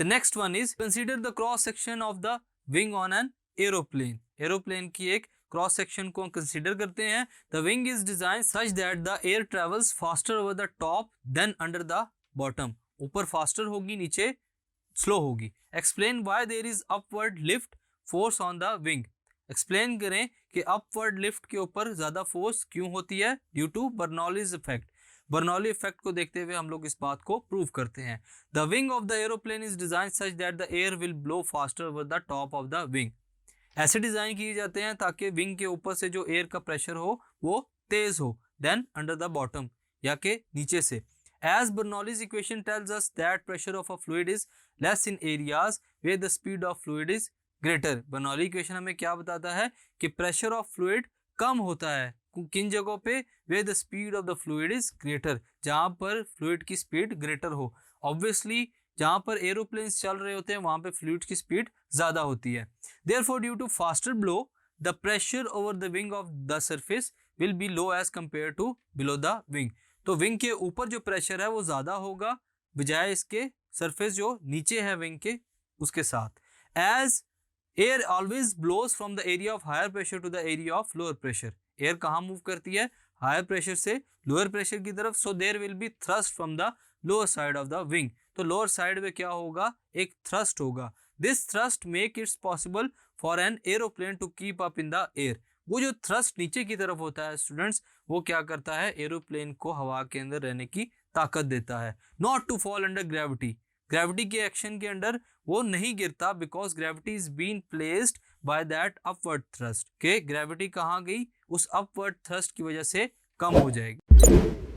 Next one is consider the cross section of the wing on an aeroplane. Aeroplane की एक cross section को consider करते हैं। The wing is design such that the air travels faster over the top than under the bottom. ऊपर faster होगी, नीचे slow होगी। Explain why there is upward lift force on the wing. Explain करें कि upward lift के ऊपर ज्यादा force क्यों होती है, due to Bernoulli's effect. Bernoulli effect को देखते हुए हम लोग इस बात को प्रूव करते हैं। The wing of the aeroplane is design such that the air will blow faster over the top of the wing. ऐसे डिजाइन किए जाते हैं ताकि विंग के ऊपर से जो एयर का प्रेशर हो वो तेज हो देन अंडर द बॉटम, या के नीचे से। As Bernoulli's equation tells us that pressure of a fluid is less in areas where the speed of fluid is greater. Bernoulli equation हमें क्या बताता है कि प्रेशर ऑफ फ्लूइड कम होता है किन जगहों पे, where the speed of the fluid is greater, जहां पर फ्लूइड की स्पीड ग्रेटर हो। ऑब्वियसली जहां पर एरोप्लेन्स चल रहे होते हैं वहां पे फ्लूइड की स्पीड ज्यादा होती है। Therefore due to faster blow the pressure over the wing of the surface will be low as compare to below the wing. तो विंग के ऊपर जो प्रेशर है वो ज्यादा होगा बजाय इसके सरफेस जो नीचे है विंग के उसके साथ। As air always blows from the area of higher pressure to the area of lower pressure. Air कहाँ मूव करती है, हायर प्रेशर से लोअर प्रेशर की तरफ। So there will be thrust from the lower side of the wing. तो lower side में क्या होगा, एक थ्रस्ट होगा। This thrust make its possible for an aeroplane to keep up in the air. वो जो थ्रस्ट नीचे की तरफ होता है स्टूडेंट्स, वो क्या करता है, एरोप्लेन को हवा के अंदर रहने की ताकत देता है। Not to fall under gravity. Gravity के एक्शन के अंडर वो नहीं गिरता, because gravity is been placed by that upward thrust. के ग्रेविटी कहाँ गई, उस अपवर्ड थ्रस्ट की वजह से कम हो जाएगी।